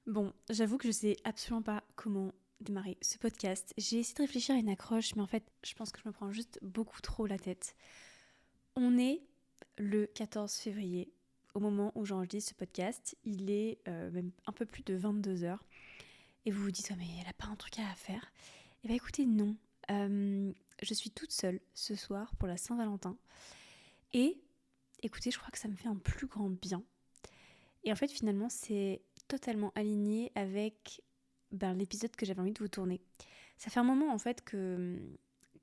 Bon, j'avoue que je sais absolument pas comment démarrer ce podcast. J'ai essayé de réfléchir à une accroche, mais en fait, je pense que je me prends juste beaucoup trop la tête. On est le 14 février, au moment où j'enregistre ce podcast. Il est même un peu plus de 22 heures. Et vous vous dites, oh, mais elle a pas un truc à faire. Eh bien écoutez, non. Je suis toute seule ce soir pour la Saint-Valentin. Et écoutez, je crois que ça me fait un plus grand bien. Et en fait, finalement, c'est totalement aligné avec l'épisode que j'avais envie de vous tourner. Ça fait un moment, en fait, que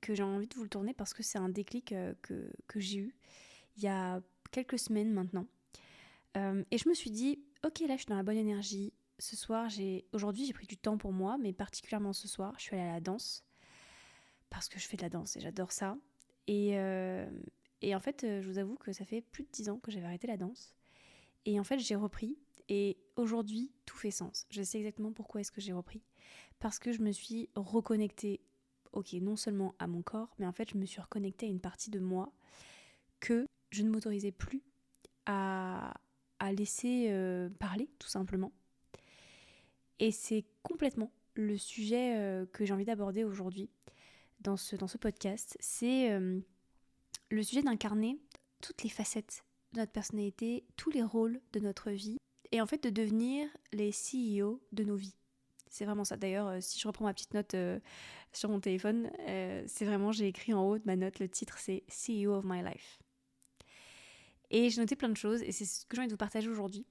j'ai envie de vous le tourner parce que c'est un déclic que j'ai eu il y a quelques semaines maintenant. Et je me suis dit, ok, là, je suis dans la bonne énergie. Ce soir, aujourd'hui, j'ai pris du temps pour moi, mais particulièrement ce soir, je suis allée à la danse parce que je fais de la danse et j'adore ça. Et, euh, et en fait, je vous avoue que ça fait plus de 10 ans que j'avais arrêté la danse. Et en fait, j'ai repris. Et aujourd'hui, tout fait sens. Je sais exactement pourquoi est-ce que j'ai repris. Parce que je me suis reconnectée, ok, non seulement à mon corps, mais en fait, je me suis reconnectée à une partie de moi que je ne m'autorisais plus à, à laisser parler, tout simplement. Et c'est complètement le sujet que j'ai envie d'aborder aujourd'hui dans ce podcast. C'est le sujet d'incarner toutes les facettes de notre personnalité, tous les rôles de notre vie, et en fait de devenir les CEO de nos vies. C'est vraiment ça. D'ailleurs, si je reprends ma petite note sur mon téléphone, c'est vraiment, j'ai écrit en haut de ma note, le titre c'est CEO of my life. Et j'ai noté plein de choses, et c'est ce que j'ai envie de vous partager aujourd'hui.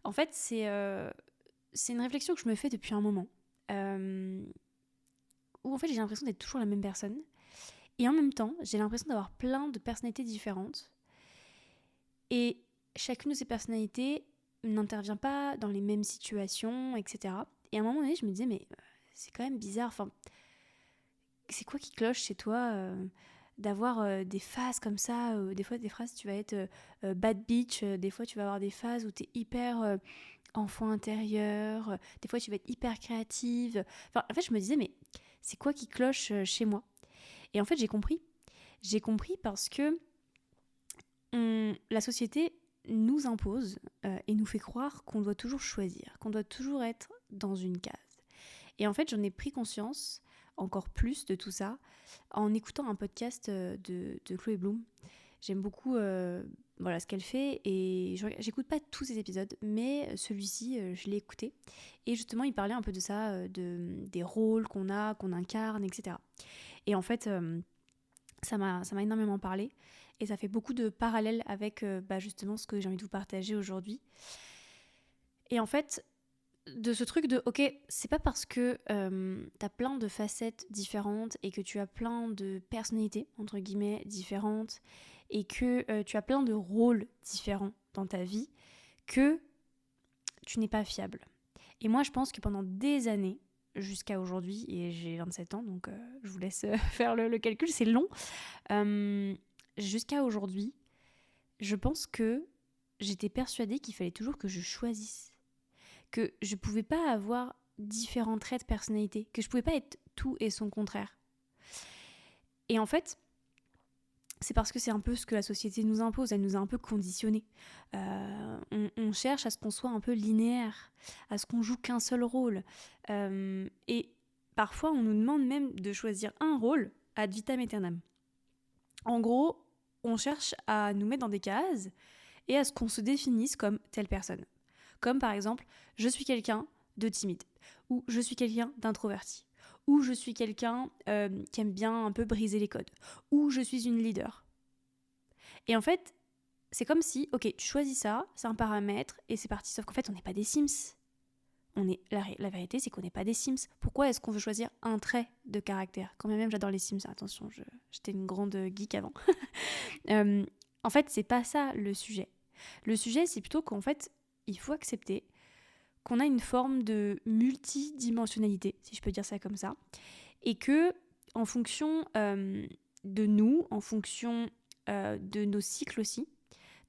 En fait, c'est une réflexion que je me fais depuis un moment, où en fait j'ai l'impression d'être toujours la même personne, et en même temps, j'ai l'impression d'avoir plein de personnalités différentes. Et chacune de ces personnalités n'intervient pas dans les mêmes situations, etc. Et à un moment donné, je me disais, mais c'est quand même bizarre. Enfin, c'est quoi qui cloche chez toi d'avoir des phases comme ça des fois, des phrases, tu vas être bad bitch. Des fois, tu vas avoir des phases où tu es hyper enfant intérieur. Des fois, tu vas être hyper créative. Enfin, en fait, je me disais, mais c'est quoi qui cloche chez moi? Et en fait, j'ai compris. J'ai compris parce que la société nous impose et nous fait croire qu'on doit toujours choisir, qu'on doit toujours être dans une case. Et en fait, j'en ai pris conscience encore plus de tout ça en écoutant un podcast de Chloé Bloom. J'aime beaucoup ce qu'elle fait et j'écoute pas tous ses épisodes, mais celui-ci, je l'ai écouté. Et justement, il parlait un peu de ça, des rôles qu'on a, qu'on incarne, etc. Et en fait, ça m'a énormément parlé et ça fait beaucoup de parallèles avec justement ce que j'ai envie de vous partager aujourd'hui. Et en fait, de ce truc de ok, c'est pas parce que t'as plein de facettes différentes et que tu as plein de personnalités entre guillemets différentes et que tu as plein de rôles différents dans ta vie que tu n'es pas fiable. Et moi je pense que pendant des années jusqu'à aujourd'hui, et j'ai 27 ans donc je vous laisse faire le calcul, c'est long, jusqu'à aujourd'hui je pense que j'étais persuadée qu'il fallait toujours que je choisisse, que je pouvais pas avoir différents traits de personnalité, que je pouvais pas être tout et son contraire. Et en fait, c'est parce que c'est un peu ce que la société nous impose, elle nous a un peu conditionnés. On cherche à ce qu'on soit un peu linéaire, à ce qu'on joue qu'un seul rôle. Et parfois, on nous demande même de choisir un rôle ad vitam aeternam. En gros, on cherche à nous mettre dans des cases et à ce qu'on se définisse comme telle personne. Comme par exemple, je suis quelqu'un de timide, ou je suis quelqu'un d'introverti, ou je suis quelqu'un qui aime bien un peu briser les codes, ou je suis une leader. Et en fait, c'est comme si, ok, tu choisis ça, c'est un paramètre, et c'est parti. Sauf qu'en fait, on n'est pas des Sims. La vérité, c'est qu'on n'est pas des Sims. Pourquoi est-ce qu'on veut choisir un trait de caractère? Quand même, j'adore les Sims. Attention, j'étais une grande geek avant. En fait, c'est pas ça le sujet. Le sujet, c'est plutôt qu'en fait, il faut accepter qu'on a une forme de multidimensionnalité, si je peux dire ça comme ça, et que en fonction de nous, en fonction de nos cycles aussi,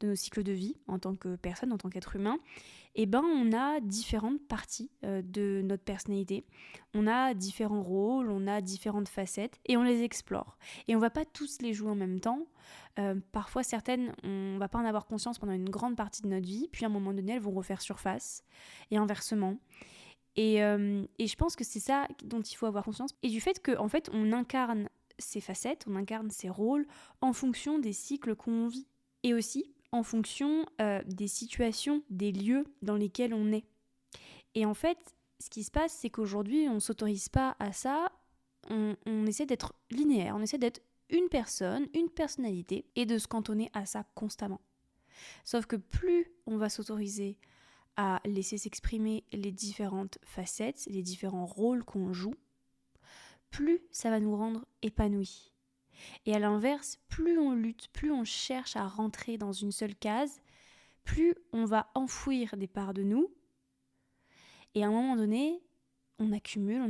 de nos cycles de vie en tant que personne, en tant qu'être humain, on a différentes parties de notre personnalité. On a différents rôles, on a différentes facettes et on les explore. Et on va pas tous les jouer en même temps. Parfois, certaines, on va pas en avoir conscience pendant une grande partie de notre vie, puis à un moment donné, elles vont refaire surface et inversement. Et je pense que c'est ça dont il faut avoir conscience. Et du fait qu'en fait, on incarne ces facettes, on incarne ces rôles en fonction des cycles qu'on vit. Et aussi en fonction des situations, des lieux dans lesquels on est. Et en fait, ce qui se passe, c'est qu'aujourd'hui, on ne s'autorise pas à ça. On essaie d'être linéaire, on essaie d'être une personne, une personnalité, et de se cantonner à ça constamment. Sauf que plus on va s'autoriser à laisser s'exprimer les différentes facettes, les différents rôles qu'on joue, plus ça va nous rendre épanouis. Et à l'inverse, plus on lutte, plus on cherche à rentrer dans une seule case, plus on va enfouir des parts de nous. Et à un moment donné, on accumule,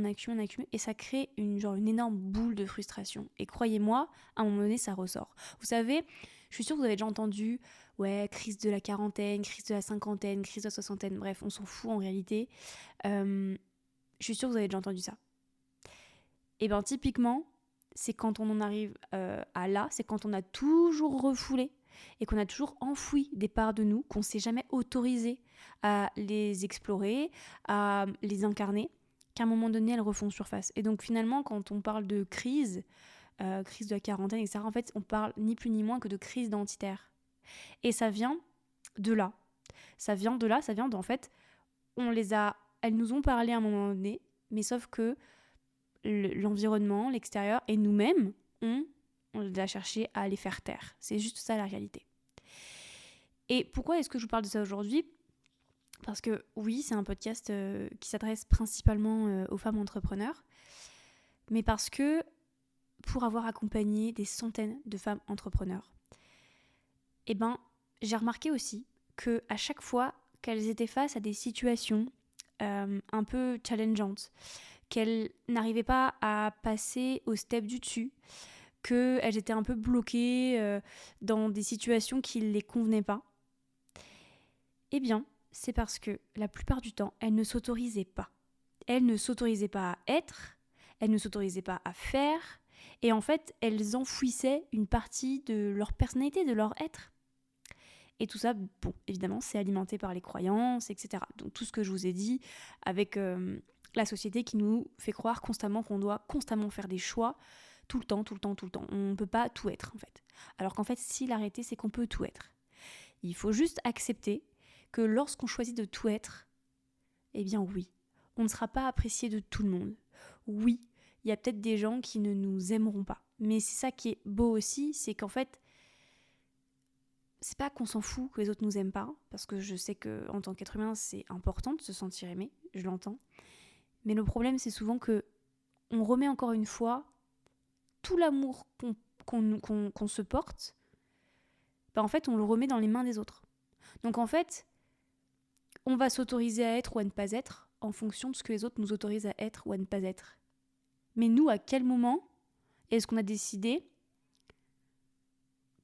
et ça crée une énorme boule de frustration. Et croyez-moi, à un moment donné, ça ressort. Vous savez, je suis sûre que vous avez déjà entendu, ouais, crise de la quarantaine, crise de la cinquantaine, crise de la soixantaine, bref, on s'en fout en réalité. Je suis sûre que vous avez déjà entendu ça. Et bien typiquement, c'est quand on en arrive à là, c'est quand on a toujours refoulé et qu'on a toujours enfoui des parts de nous, qu'on ne s'est jamais autorisé à les explorer, à les incarner, qu'à un moment donné, elles refont surface. Et donc finalement, quand on parle de crise, crise de la quarantaine, etc., en fait, on parle ni plus ni moins que de crise identitaire. Et ça vient de là. Ça vient d'en fait, elles nous ont parlé à un moment donné, mais sauf que l'environnement, l'extérieur et nous-mêmes, on a cherché à les faire taire. C'est juste ça la réalité. Et pourquoi est-ce que je vous parle de ça aujourd'hui ? Parce que oui, c'est un podcast qui s'adresse principalement aux femmes entrepreneurs, mais parce que pour avoir accompagné des centaines de femmes entrepreneurs, j'ai remarqué aussi qu'à chaque fois qu'elles étaient face à des situations un peu challengeantes, qu'elles n'arrivaient pas à passer au step du dessus, qu'elles étaient un peu bloquées dans des situations qui ne les convenaient pas, eh bien, c'est parce que la plupart du temps, elles ne s'autorisaient pas. Elles ne s'autorisaient pas à être, elles ne s'autorisaient pas à faire, et en fait, elles enfouissaient une partie de leur personnalité, de leur être. Et tout ça, bon, évidemment, c'est alimenté par les croyances, etc. Donc tout ce que je vous ai dit, avec la société qui nous fait croire constamment qu'on doit constamment faire des choix, tout le temps. On ne peut pas tout être, en fait. Alors qu'en fait, si la réalité, c'est qu'on peut tout être. Il faut juste accepter que lorsqu'on choisit de tout être, eh bien oui, on ne sera pas apprécié de tout le monde. Oui, il y a peut-être des gens qui ne nous aimeront pas. Mais c'est ça qui est beau aussi, c'est qu'en fait, c'est pas qu'on s'en fout que les autres nous aiment pas, parce que je sais qu'en tant qu'être humain, c'est important de se sentir aimé, je l'entends. Mais le problème, c'est souvent que on remet encore une fois tout l'amour qu'on se porte, en fait, on le remet dans les mains des autres. Donc en fait, on va s'autoriser à être ou à ne pas être en fonction de ce que les autres nous autorisent à être ou à ne pas être. Mais nous, à quel moment est-ce qu'on a décidé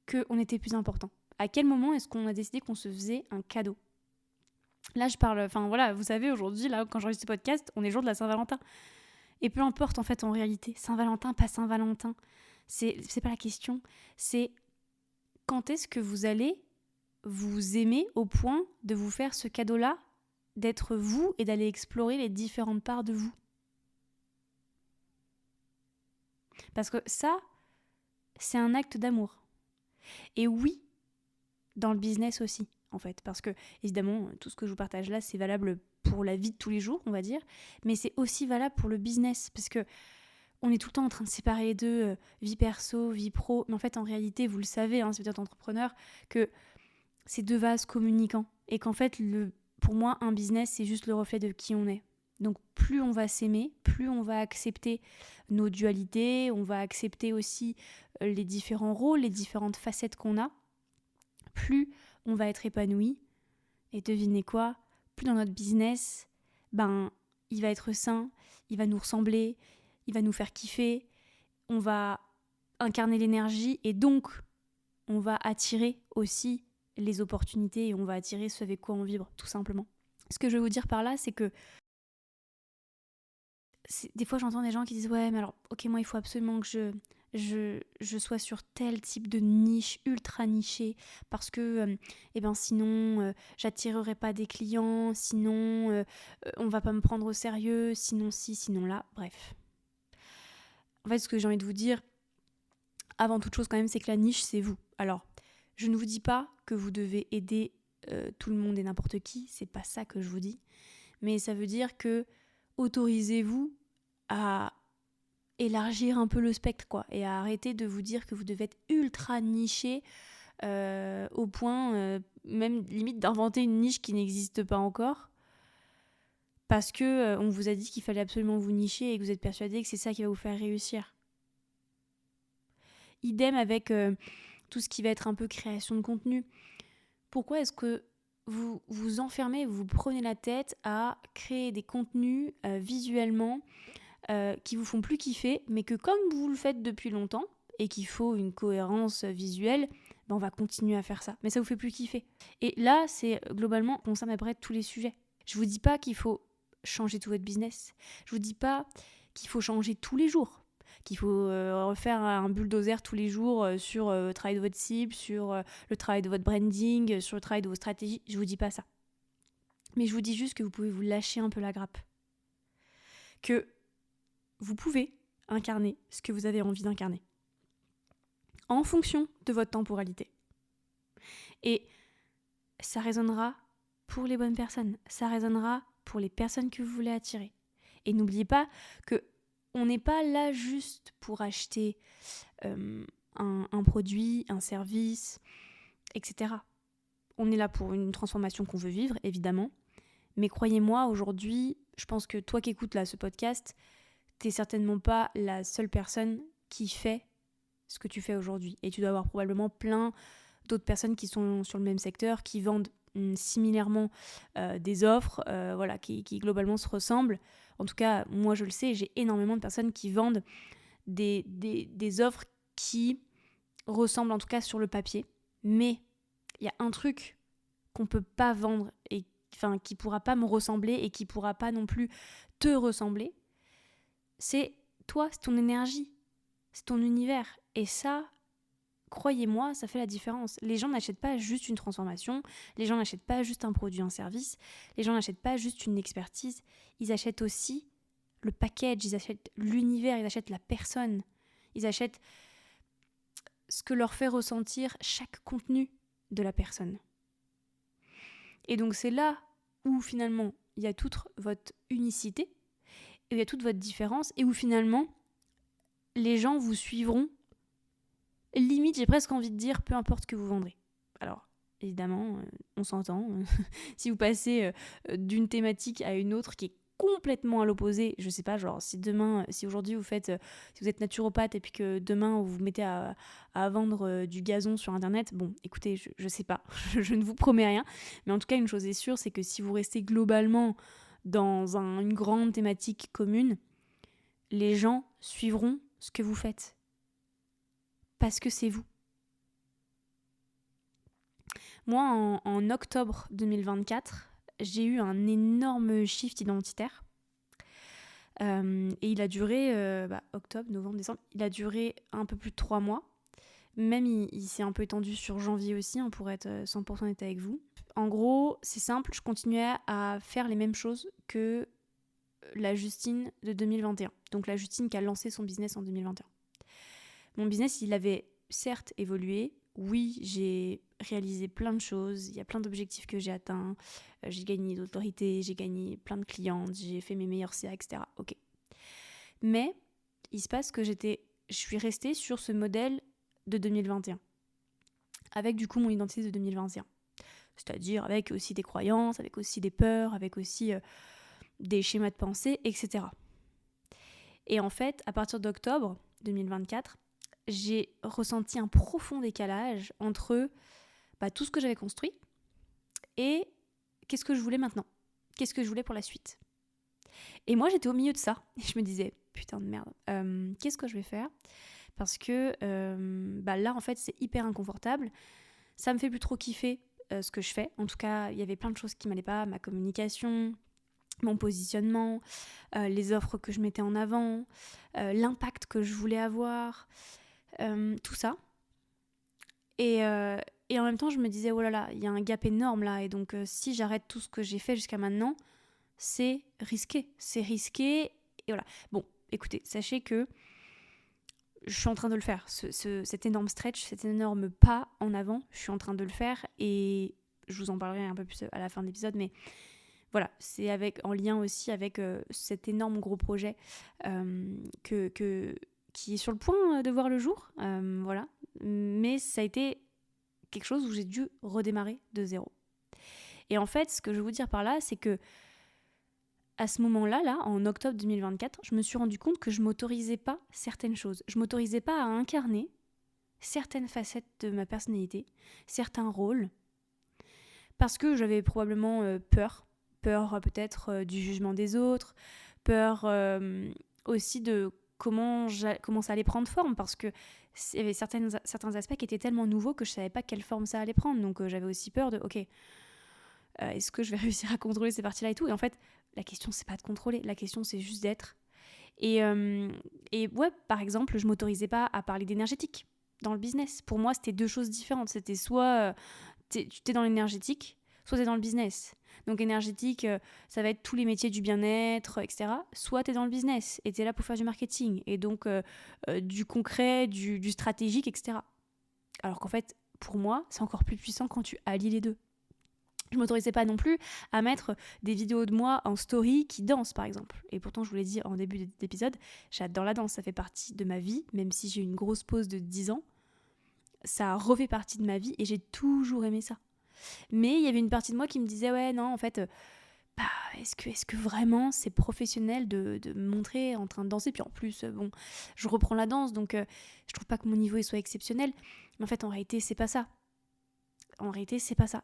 qu'on était plus important ? À quel moment est-ce qu'on a décidé qu'on se faisait un cadeau ? Là, je parle... Enfin, voilà, vous savez, aujourd'hui, là, quand j'enregistre ce podcast, on est le jour de la Saint-Valentin. Et peu importe, en fait, en réalité, Saint-Valentin, pas Saint-Valentin, c'est pas la question. C'est quand est-ce que vous allez vous aimer au point de vous faire ce cadeau-là, d'être vous et d'aller explorer les différentes parts de vous. Parce que ça, c'est un acte d'amour. Et oui, dans le business aussi, en fait. Parce que, évidemment, tout ce que je vous partage là, c'est valable pour la vie de tous les jours, on va dire. Mais c'est aussi valable pour le business. Parce que on est tout le temps en train de séparer les deux, vie perso, vie pro. Mais en fait, en réalité, vous le savez, si vous êtes entrepreneur, que c'est deux vases communicants. Et qu'en fait, pour moi, un business, c'est juste le reflet de qui on est. Donc plus on va s'aimer, plus on va accepter nos dualités, on va accepter aussi les différents rôles, les différentes facettes qu'on a, plus on va être épanoui. Et devinez quoi ? Plus dans notre business, il va être sain, il va nous ressembler, il va nous faire kiffer, on va incarner l'énergie et donc on va attirer aussi les opportunités et on va attirer ce avec quoi on vibre, tout simplement. Ce que je veux vous dire par là, c'est que des fois j'entends des gens qui disent ouais mais alors ok moi il faut absolument que je sois sur tel type de niche ultra nichée parce que sinon j'attirerai pas des clients, sinon on va pas me prendre au sérieux, sinon ci, sinon là, bref. En fait, ce que j'ai envie de vous dire, avant toute chose quand même, c'est que la niche, c'est vous. Alors, je ne vous dis pas que vous devez aider tout le monde et n'importe qui, c'est pas ça que je vous dis, mais ça veut dire que autorisez-vous à élargir un peu le spectre, quoi, et à arrêter de vous dire que vous devez être ultra niché au point, même limite d'inventer une niche qui n'existe pas encore, parce que on vous a dit qu'il fallait absolument vous nicher et que vous êtes persuadé que c'est ça qui va vous faire réussir. Idem avec tout ce qui va être un peu création de contenu. Pourquoi est-ce que vous vous enfermez, vous prenez la tête à créer des contenus visuellement qui vous font plus kiffer, mais que comme vous le faites depuis longtemps et qu'il faut une cohérence visuelle, on va continuer à faire ça. Mais ça vous fait plus kiffer. Et là, c'est globalement, concerne à peu près tous les sujets. Je vous dis pas qu'il faut changer tout votre business. Je vous dis pas qu'il faut changer tous les jours, qu'il faut refaire un bulldozer tous les jours sur le travail de votre cible, sur le travail de votre branding, sur le travail de vos stratégies. Je vous dis pas ça. Mais je vous dis juste que vous pouvez vous lâcher un peu la grappe. Que vous pouvez incarner ce que vous avez envie d'incarner en fonction de votre temporalité. Et ça résonnera pour les bonnes personnes, ça résonnera pour les personnes que vous voulez attirer. Et n'oubliez pas que on n'est pas là juste pour acheter un produit, un service, etc. On est là pour une transformation qu'on veut vivre, évidemment. Mais croyez-moi, aujourd'hui, je pense que toi qui écoutes là ce podcast, t'es certainement pas la seule personne qui fait ce que tu fais aujourd'hui. Et tu dois avoir probablement plein d'autres personnes qui sont sur le même secteur, qui vendent similairement des offres qui globalement se ressemblent. En tout cas, moi je le sais, j'ai énormément de personnes qui vendent des offres qui ressemblent en tout cas sur le papier. Mais il y a un truc qu'on peut pas vendre et qui pourra pas me ressembler et qui pourra pas non plus te ressembler. C'est toi, c'est ton énergie, c'est ton univers. Et ça, croyez-moi, ça fait la différence. Les gens n'achètent pas juste une transformation, les gens n'achètent pas juste un produit, un service, les gens n'achètent pas juste une expertise, ils achètent aussi le package, ils achètent l'univers, ils achètent la personne, ils achètent ce que leur fait ressentir chaque contenu de la personne. Et donc c'est là où finalement il y a toute votre unicité, et il y a toute votre différence, et où finalement les gens vous suivront. Limite, j'ai presque envie de dire, peu importe ce que vous vendrez. Alors, évidemment, on s'entend. Si vous passez d'une thématique à une autre qui est complètement à l'opposé, je sais pas, genre si aujourd'hui si vous êtes naturopathe et puis que demain vous vous mettez à vendre du gazon sur internet, bon, écoutez, je sais pas, je ne vous promets rien, mais en tout cas une chose est sûre, c'est que si vous restez globalement dans une grande thématique commune, les gens suivront ce que vous faites. Parce que c'est vous. Moi, en octobre 2024, j'ai eu un énorme shift identitaire. Et il a duré, octobre, novembre, décembre, il a duré un peu plus de 3 mois. Même il s'est un peu étendu sur janvier aussi, pour être 100% honnête avec vous. En gros, c'est simple, je continuais à faire les mêmes choses que la Justine de 2021. Donc la Justine qui a lancé son business en 2021. Mon business, il avait certes évolué. Oui, j'ai réalisé plein de choses. Il y a plein d'objectifs que j'ai atteints. J'ai gagné d'autorité, j'ai gagné plein de clientes, j'ai fait mes meilleurs CA, etc. Ok. Mais il se passe que je suis restée sur ce modèle de 2021. Avec du coup mon identité de 2021. C'est-à-dire avec aussi des croyances, avec aussi des peurs, avec aussi des schémas de pensée, etc. Et en fait, à partir d'octobre 2024, j'ai ressenti un profond décalage entre tout ce que j'avais construit et qu'est-ce que je voulais maintenant, qu'est-ce que je voulais pour la suite. Et moi, j'étais au milieu de ça. Et je me disais, putain de merde, qu'est-ce que je vais faire ? Parce que là, en fait, c'est hyper inconfortable. Ça me fait plus trop kiffer ce que je fais. En tout cas, il y avait plein de choses qui m'allaient pas, ma communication, mon positionnement, les offres que je mettais en avant, l'impact que je voulais avoir. tout ça. Et en même temps, je me disais, oh là là, il y a un gap énorme là. Et donc, si j'arrête tout ce que j'ai fait jusqu'à maintenant, c'est risqué. C'est risqué. Et voilà. Bon, écoutez, sachez que je suis en train de le faire. Cet énorme stretch, cet énorme pas en avant, je suis en train de le faire. Et je vous en parlerai un peu plus à la fin de l'épisode. Mais voilà, c'est en lien aussi avec cet énorme gros projet qui est sur le point de voir le jour. Voilà. Mais ça a été quelque chose où j'ai dû redémarrer de zéro. Et en fait, ce que je veux vous dire par là, c'est que à ce moment-là, en octobre 2024, je me suis rendu compte que je m'autorisais pas certaines choses. Je m'autorisais pas à incarner certaines facettes de ma personnalité, certains rôles, parce que j'avais probablement peur peut-être du jugement des autres, peur aussi de comment ça allait prendre forme, parce que il y avait certains aspects qui étaient tellement nouveaux que je savais pas quelle forme ça allait prendre, donc j'avais aussi peur de est-ce que je vais réussir à contrôler ces parties-là et tout. Et en fait, la question c'est pas de contrôler, la question c'est juste d'être. Et ouais, par exemple, je m'autorisais pas à parler d'énergétique dans le business. Pour moi, c'était deux choses différentes. C'était soit t'es dans l'énergétique, soit t'es dans le business. Donc énergétique, ça va être tous les métiers du bien-être, etc. Soit t'es dans le business et t'es là pour faire du marketing et donc du concret, du stratégique, etc. Alors qu'en fait, pour moi, c'est encore plus puissant quand tu allies les deux. Je m'autorisais pas non plus à mettre des vidéos de moi en story qui dansent, par exemple. Et pourtant, je vous l'ai dit en début d'épisode, j'adore la danse, ça fait partie de ma vie, même si j'ai eu une grosse pause de 10 ans. Ça refait partie de ma vie et j'ai toujours aimé ça. Mais il y avait une partie de moi qui me disait, ouais, non, en fait, est-ce que vraiment c'est professionnel de me montrer en train de danser? Puis en plus, bon, je reprends la danse, donc je trouve pas que mon niveau soit exceptionnel. Mais en fait, en réalité, c'est pas ça.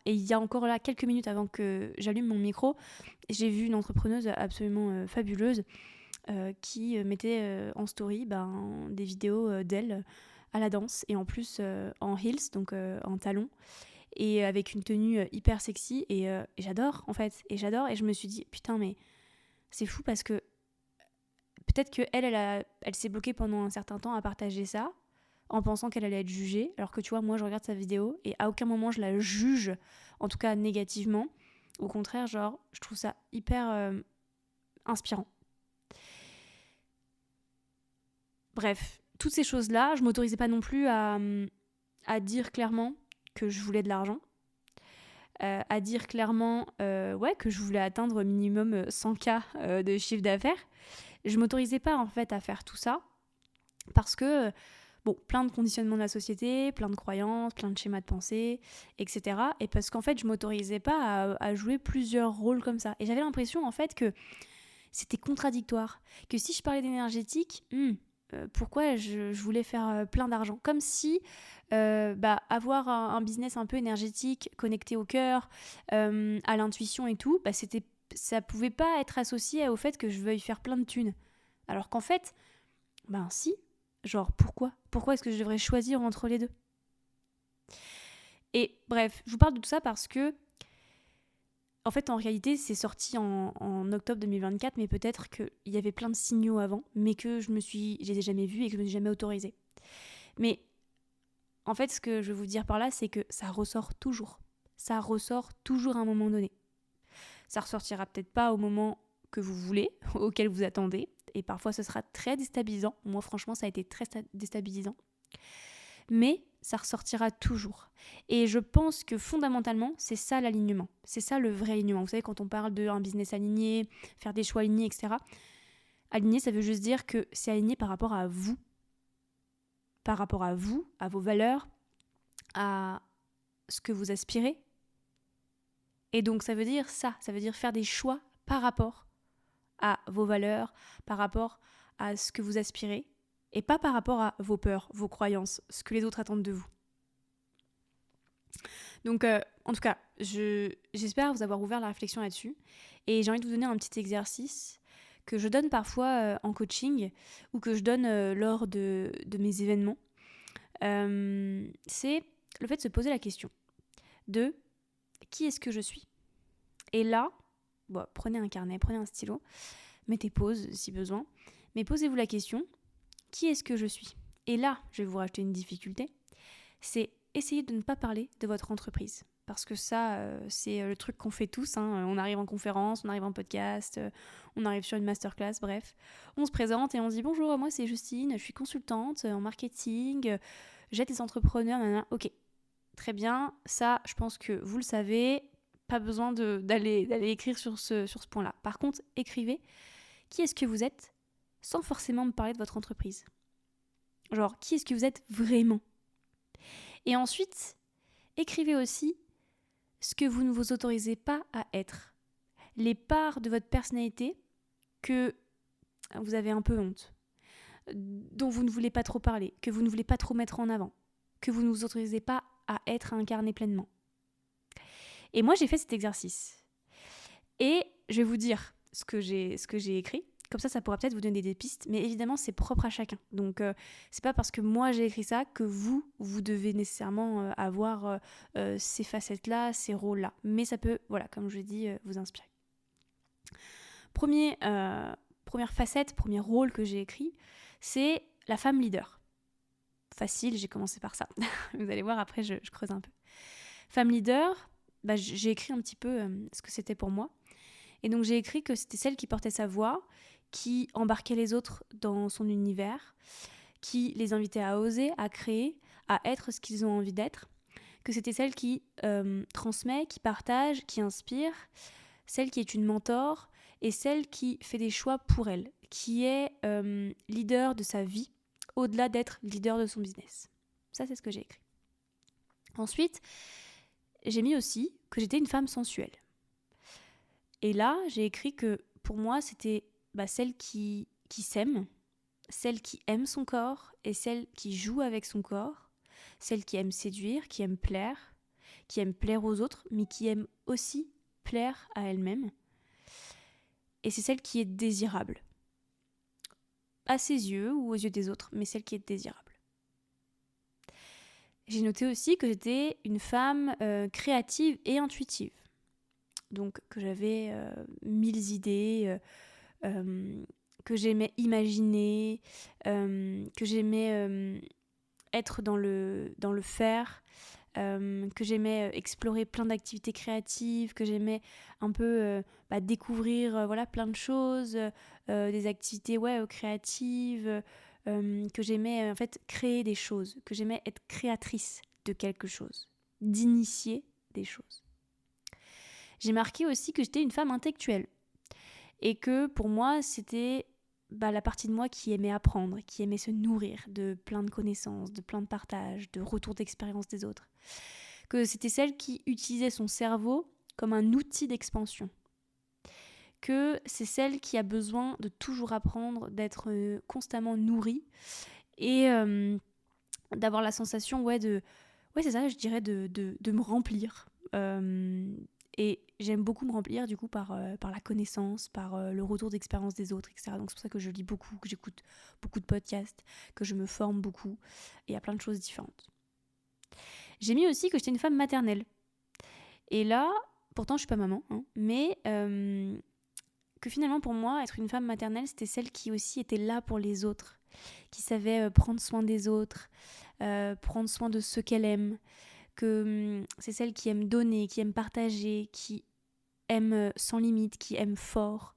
Et il y a encore là, quelques minutes avant que j'allume mon micro, j'ai vu une entrepreneuse absolument fabuleuse qui mettait en story des vidéos d'elle à la danse, et en plus en heels, donc en talons, et avec une tenue hyper sexy, et j'adore en fait, et je me suis dit, putain, mais c'est fou parce que peut-être qu'elle s'est bloquée pendant un certain temps à partager ça, en pensant qu'elle allait être jugée, alors que tu vois, moi je regarde sa vidéo et à aucun moment je la juge, en tout cas négativement. Au contraire, genre, je trouve ça hyper inspirant. Bref, toutes ces choses-là, je m'autorisais pas non plus à dire clairement que je voulais de l'argent, à dire clairement que je voulais atteindre minimum 100K de chiffre d'affaires. Je m'autorisais pas en fait à faire tout ça parce que plein de conditionnements de la société, plein de croyances, plein de schémas de pensée, etc. Et parce qu'en fait, je m'autorisais pas à jouer plusieurs rôles comme ça. Et j'avais l'impression en fait que c'était contradictoire. Que si je parlais d'énergétique, pourquoi je voulais faire plein d'argent? Comme si avoir un business un peu énergétique, connecté au cœur, à l'intuition et tout, ça pouvait pas être associé au fait que je veuille faire plein de thunes. Alors qu'en fait, si. Genre, pourquoi est-ce que je devrais choisir entre les deux? Et bref, je vous parle de tout ça parce que, en fait, en réalité, c'est sorti en octobre 2024, mais peut-être qu'il y avait plein de signaux avant, mais que je les ai jamais vus et que je me suis jamais autorisée. Mais en fait, ce que je veux vous dire par là, c'est que ça ressort toujours. Ça ressort toujours à un moment donné. Ça ressortira peut-être pas au moment que vous voulez, auquel vous attendez, et parfois ce sera très déstabilisant. Moi, franchement, ça a été très déstabilisant. Mais ça ressortira toujours. Et je pense que fondamentalement, c'est ça l'alignement. C'est ça le vrai alignement. Vous savez, quand on parle d'un business aligné, faire des choix alignés, etc. Aligné, ça veut juste dire que c'est aligné par rapport à vous. Par rapport à vous, à vos valeurs, à ce que vous aspirez. Et donc ça veut dire ça. Ça veut dire faire des choix par rapport à vos valeurs, par rapport à ce que vous aspirez, et pas par rapport à vos peurs, vos croyances, ce que les autres attendent de vous. Donc, en tout cas, j'espère vous avoir ouvert la réflexion là-dessus, et j'ai envie de vous donner un petit exercice que je donne parfois en coaching, ou que je donne lors de mes événements. C'est le fait de se poser la question de qui est-ce que je suis ? Et là, prenez un carnet, prenez un stylo, mettez pause si besoin, mais posez-vous la question, qui est-ce que je suis ? Et là, je vais vous rajouter une difficulté, c'est essayer de ne pas parler de votre entreprise. Parce que ça, c'est le truc qu'on fait tous. On arrive en conférence, on arrive en podcast, on arrive sur une masterclass, bref. On se présente et on se dit « Bonjour, moi c'est Justine, je suis consultante en marketing, j'aide des entrepreneurs, nanana. » Ok, très bien. Ça, je pense que vous le savez. Pas besoin d'aller écrire sur ce point-là. Par contre, écrivez qui est-ce que vous êtes sans forcément me parler de votre entreprise. Genre, qui est-ce que vous êtes vraiment ? Et ensuite, écrivez aussi ce que vous ne vous autorisez pas à être. Les parts de votre personnalité que vous avez un peu honte, dont vous ne voulez pas trop parler, que vous ne voulez pas trop mettre en avant, que vous ne vous autorisez pas à être, à incarner pleinement. Et moi, j'ai fait cet exercice. Et je vais vous dire ce que j'ai écrit. Comme ça pourra peut-être vous donner des pistes. Mais évidemment, c'est propre à chacun. Donc, c'est pas parce que moi, j'ai écrit ça que vous devez nécessairement avoir ces facettes-là, ces rôles-là. Mais ça peut, voilà, comme je l'ai dit, vous inspirer. Première facette, premier rôle que j'ai écrit, c'est la femme leader. Facile, j'ai commencé par ça. Vous allez voir, après, je creuse un peu. Femme leader, j'ai écrit un petit peu ce que c'était pour moi. Et donc, j'ai écrit que c'était celle qui portait sa voix, qui embarquait les autres dans son univers, qui les invitait à oser, à créer, à être ce qu'ils ont envie d'être, que c'était celle qui transmet, qui partage, qui inspire, celle qui est une mentor et celle qui fait des choix pour elle, qui est leader de sa vie, au-delà d'être leader de son business. Ça, c'est ce que j'ai écrit. Ensuite, j'ai mis aussi que j'étais une femme sensuelle. Et là, j'ai écrit que pour moi, c'était celle qui s'aime, celle qui aime son corps et celle qui joue avec son corps, celle qui aime séduire, qui aime plaire aux autres, mais qui aime aussi plaire à elle-même. Et c'est celle qui est désirable. À ses yeux ou aux yeux des autres, mais celle qui est désirable. J'ai noté aussi que j'étais une femme créative et intuitive. Donc que j'avais 1000 idées, que j'aimais imaginer, que j'aimais être dans le faire, que j'aimais explorer plein d'activités créatives, que j'aimais un peu découvrir plein de choses, des activités créatives, que j'aimais en fait créer des choses, que j'aimais être créatrice de quelque chose, d'initier des choses. J'ai marqué aussi que j'étais une femme intellectuelle et que pour moi c'était la partie de moi qui aimait apprendre, qui aimait se nourrir de plein de connaissances, de plein de partages, de retours d'expérience des autres. Que c'était celle qui utilisait son cerveau comme un outil d'expansion. Que c'est celle qui a besoin de toujours apprendre, d'être constamment nourrie et d'avoir la sensation c'est ça, je dirais, de me remplir. Et j'aime beaucoup me remplir du coup par la connaissance, par le retour d'expérience des autres, etc. Donc c'est pour ça que je lis beaucoup, que j'écoute beaucoup de podcasts, que je me forme beaucoup. Et il y a plein de choses différentes. J'ai mis aussi que j'étais une femme maternelle. Et là, pourtant je suis pas maman, mais que finalement pour moi, être une femme maternelle, c'était celle qui aussi était là pour les autres, qui savait prendre soin des autres, prendre soin de ceux qu'elle aime, que c'est celle qui aime donner, qui aime partager, qui aime sans limite, qui aime fort.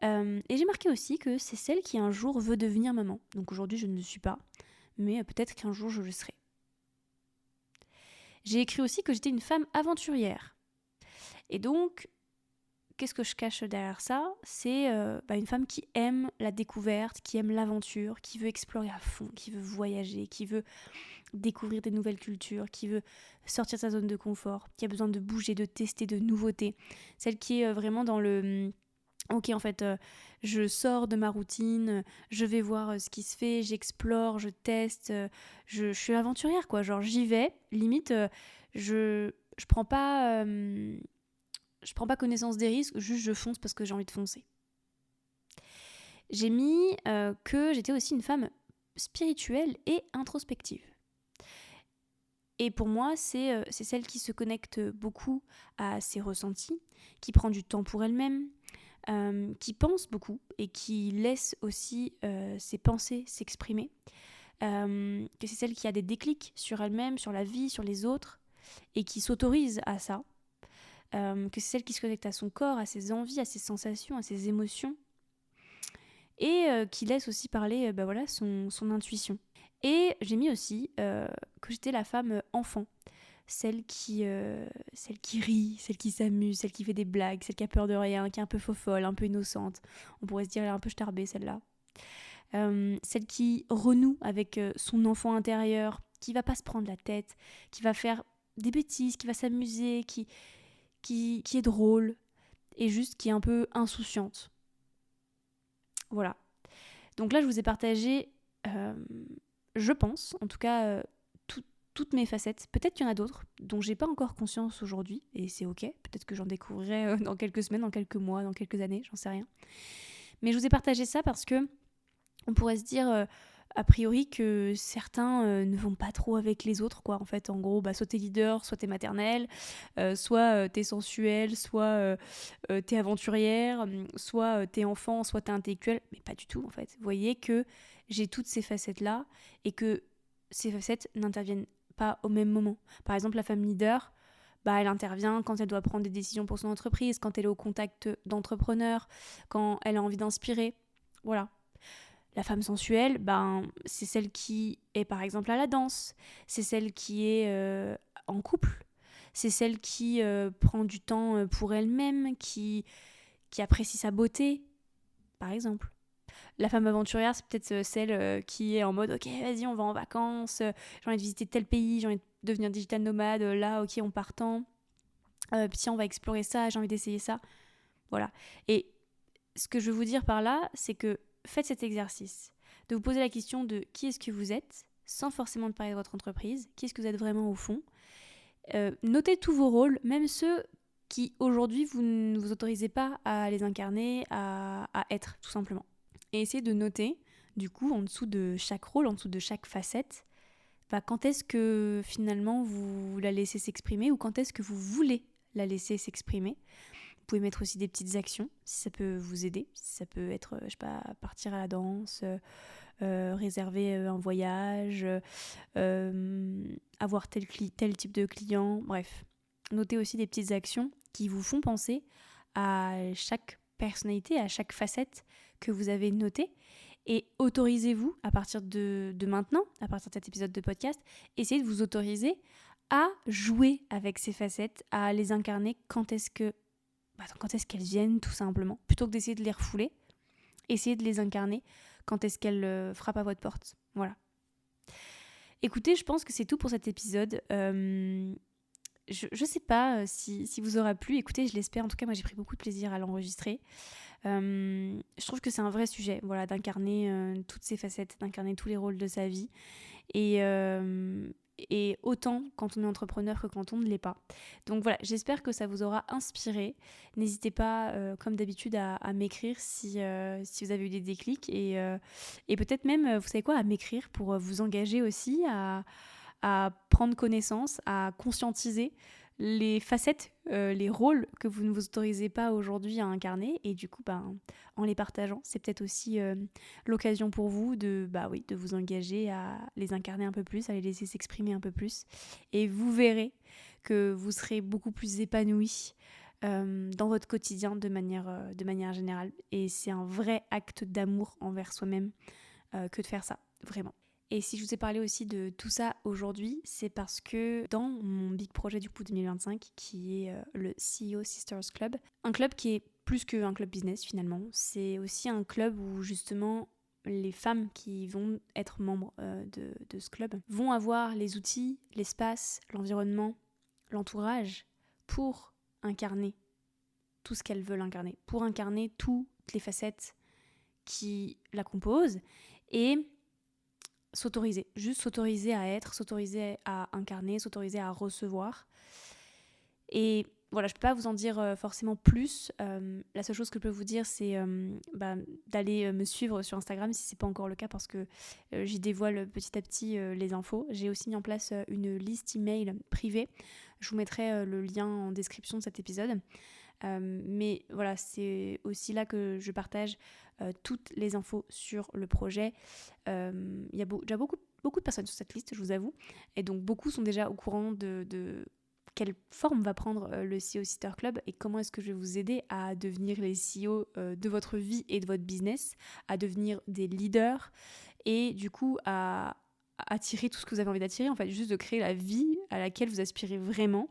Et j'ai marqué aussi que c'est celle qui un jour veut devenir maman. Donc aujourd'hui, je ne le suis pas, mais peut-être qu'un jour, je le serai. J'ai écrit aussi que j'étais une femme aventurière. Et donc, qu'est-ce que je cache derrière ça ? C'est une femme qui aime la découverte, qui aime l'aventure, qui veut explorer à fond, qui veut voyager, qui veut découvrir des nouvelles cultures, qui veut sortir de sa zone de confort, qui a besoin de bouger, de tester, de nouveautés. Celle qui est vraiment dans le... Ok, en fait, je sors de ma routine, je vais voir ce qui se fait, j'explore, je teste, je suis aventurière, quoi. Genre, j'y vais, limite, je prends pas connaissance des risques, juste je fonce parce que j'ai envie de foncer. J'ai mis que j'étais aussi une femme spirituelle et introspective. Et pour moi, c'est celle qui se connecte beaucoup à ses ressentis, qui prend du temps pour elle-même, qui pense beaucoup et qui laisse aussi ses pensées s'exprimer, que c'est celle qui a des déclics sur elle-même, sur la vie, sur les autres, et qui s'autorise à ça, que c'est celle qui se connecte à son corps, à ses envies, à ses sensations, à ses émotions, et qui laisse aussi parler son intuition. Et j'ai mis aussi que j'étais la femme enfant, celle qui rit, celle qui s'amuse, celle qui fait des blagues, celle qui a peur de rien, qui est un peu faux-folle, un peu innocente. On pourrait se dire elle est un peu starbée celle-là. Celle qui renoue avec son enfant intérieur, qui va pas se prendre la tête, qui va faire des bêtises, qui va s'amuser, qui est drôle, et juste qui est un peu insouciante. Voilà. Donc là, je vous ai partagé, je pense, en tout cas, toutes mes facettes. Peut-être qu'il y en a d'autres dont j'ai pas encore conscience aujourd'hui, et c'est ok. Peut-être que j'en découvrirai dans quelques semaines, dans quelques mois, dans quelques années, j'en sais rien. Mais je vous ai partagé ça parce que on pourrait se dire a priori que certains ne vont pas trop avec les autres, quoi. En fait, en gros, soit t'es leader, soit t'es maternelle, soit t'es sensuelle, soit t'es aventurière, soit t'es enfant, soit t'es intellectuelle. Mais pas du tout, en fait. Vous voyez que j'ai toutes ces facettes-là et que ces facettes n'interviennent pas au même moment. Par exemple, la femme leader, elle intervient quand elle doit prendre des décisions pour son entreprise, quand elle est au contact d'entrepreneurs, quand elle a envie d'inspirer. Voilà. La femme sensuelle, c'est celle qui est par exemple à la danse, c'est celle qui est en couple, c'est celle qui prend du temps pour elle-même, qui apprécie sa beauté, par exemple. La femme aventurière, c'est peut-être celle qui est en mode « Ok, vas-y, on va en vacances, j'ai envie de visiter tel pays, j'ai envie de devenir digital nomade, là, ok, on partant, puis on va explorer ça, j'ai envie d'essayer ça. » Voilà. Et ce que je veux vous dire par là, c'est que faites cet exercice, de vous poser la question de qui est-ce que vous êtes, sans forcément de parler de votre entreprise, qui est-ce que vous êtes vraiment au fond. Notez tous vos rôles, même ceux qui aujourd'hui vous ne vous autorisez pas à les incarner, à être tout simplement. Et essayez de noter, du coup, en dessous de chaque rôle, en dessous de chaque facette, quand est-ce que finalement vous la laissez s'exprimer ou quand est-ce que vous voulez la laisser s'exprimer. Vous pouvez mettre aussi des petites actions si ça peut vous aider. Si ça peut être, partir à la danse, réserver un voyage, avoir tel type de client. Bref, notez aussi des petites actions qui vous font penser à chaque personnalité, à chaque facette que vous avez notée. Et autorisez-vous, à partir de maintenant, à partir de cet épisode de podcast, essayez de vous autoriser à jouer avec ces facettes, à les incarner quand est-ce qu'elles viennent, tout simplement. Plutôt que d'essayer de les refouler, essayez de les incarner quand est-ce qu'elles frappent à votre porte. Voilà. Écoutez, je pense que c'est tout pour cet épisode. Je sais pas si vous aura plu. Écoutez, je l'espère. En tout cas, moi, j'ai pris beaucoup de plaisir à l'enregistrer. Je trouve que c'est un vrai sujet, voilà, d'incarner toutes ces facettes, d'incarner tous les rôles de sa vie. Et autant quand on est entrepreneur que quand on ne l'est pas. Donc voilà, j'espère que ça vous aura inspiré. N'hésitez pas, comme d'habitude, à m'écrire si vous avez eu des déclics et peut-être même, vous savez quoi, à m'écrire pour vous engager aussi à prendre connaissance, à conscientiser les facettes, les rôles que vous ne vous autorisez pas aujourd'hui à incarner, et du coup, en les partageant, c'est peut-être aussi l'occasion pour vous de vous engager à les incarner un peu plus, à les laisser s'exprimer un peu plus, et vous verrez que vous serez beaucoup plus épanoui dans votre quotidien de manière générale, et c'est un vrai acte d'amour envers soi-même que de faire ça, vraiment. Et si je vous ai parlé aussi de tout ça aujourd'hui, c'est parce que dans mon big projet du coup 2025, qui est le CEO Sisters Club, un club qui est plus qu'un club business finalement, c'est aussi un club où justement les femmes qui vont être membres de ce club vont avoir les outils, l'espace, l'environnement, l'entourage pour incarner tout ce qu'elles veulent incarner, pour incarner toutes les facettes qui la composent et s'autoriser à être, s'autoriser à incarner, s'autoriser à recevoir. Et voilà, je ne peux pas vous en dire forcément plus. La seule chose que je peux vous dire, c'est d'aller me suivre sur Instagram si ce n'est pas encore le cas, parce que j'y dévoile petit à petit les infos. J'ai aussi mis en place une liste email privée. Je vous mettrai le lien en description de cet épisode. Mais voilà, c'est aussi là que je partage toutes les infos sur le projet. Il y a déjà beaucoup beaucoup de personnes sur cette liste, je vous avoue. Et donc beaucoup sont déjà au courant de quelle forme va prendre le CEO Sister Club et comment est-ce que je vais vous aider à devenir les CEO de votre vie et de votre business, à devenir des leaders et du coup à attirer tout ce que vous avez envie d'attirer, en fait, juste de créer la vie à laquelle vous aspirez vraiment.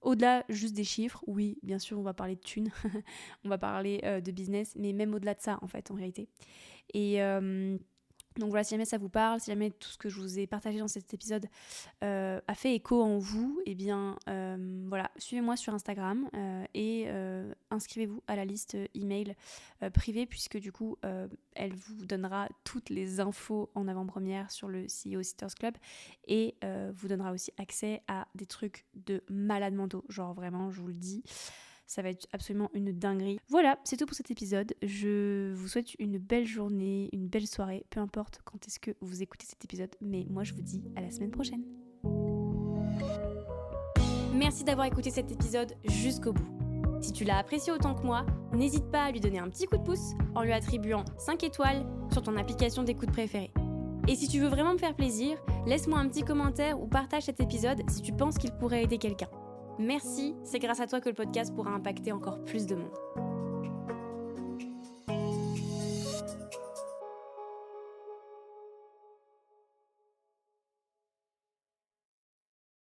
Au-delà juste des chiffres, oui, bien sûr, on va parler de thunes, on va parler de business, mais même au-delà de ça, en fait, en réalité. Et donc voilà, si jamais ça vous parle, si jamais tout ce que je vous ai partagé dans cet épisode a fait écho en vous, eh bien voilà, suivez-moi sur Instagram et inscrivez-vous à la liste email privée puisque du coup elle vous donnera toutes les infos en avant-première sur le CEO Sisters Club et vous donnera aussi accès à des trucs de malades mentaux, genre vraiment je vous le dis. Ça va être absolument une dinguerie. Voilà, c'est tout pour cet épisode. Je vous souhaite une belle journée, une belle soirée, peu importe quand est-ce que vous écoutez cet épisode. Mais moi, je vous dis à la semaine prochaine. Merci d'avoir écouté cet épisode jusqu'au bout. Si tu l'as apprécié autant que moi, n'hésite pas à lui donner un petit coup de pouce en lui attribuant 5 étoiles sur ton application d'écoute préférée. Et si tu veux vraiment me faire plaisir, laisse-moi un petit commentaire ou partage cet épisode si tu penses qu'il pourrait aider quelqu'un. Merci, c'est grâce à toi que le podcast pourra impacter encore plus de monde.